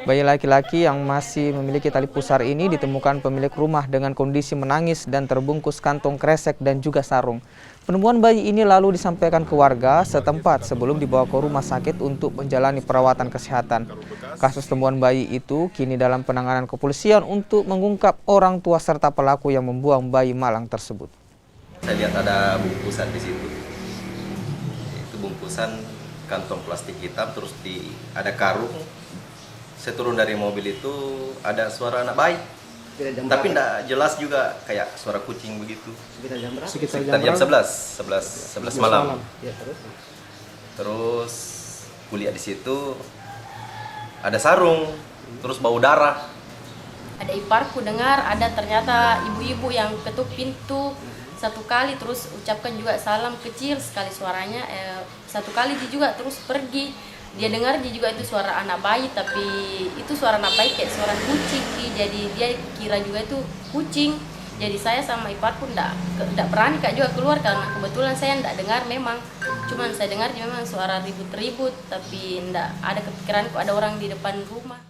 Bayi laki-laki yang masih memiliki tali pusar ini ditemukan pemilik rumah dengan kondisi menangis dan terbungkus kantong kresek dan juga sarung. Penemuan bayi ini lalu disampaikan ke warga setempat sebelum dibawa ke rumah sakit untuk menjalani perawatan kesehatan. Kasus temuan bayi itu kini dalam penanganan kepolisian untuk mengungkap orang tua serta pelaku yang membuang bayi malang tersebut. Saya lihat ada bungkusan di situ. Itu bungkusan kantong plastik hitam, terus ada karung. Saya turun dari mobil itu ada suara anak bayi, tapi tidak jelas juga, kayak suara kucing begitu. Sekitar jam 11 malam. Ya, Terus kuliah di situ ada sarung, terus bau darah. Ada iparku dengar ada ternyata ibu-ibu yang ketuk pintu satu kali, terus ucapkan juga salam kecil sekali suaranya, satu kali dia juga terus pergi. Dia dengar dia juga itu suara anak bayi, tapi itu suara anak bayi kayak suara kucing, jadi dia kira juga itu kucing. Jadi saya sama iparku ndak berani kak juga keluar karena kebetulan saya ndak dengar memang, cuman saya dengar memang suara ribut-ribut, tapi ndak ada kepikiran kok ada orang di depan rumah.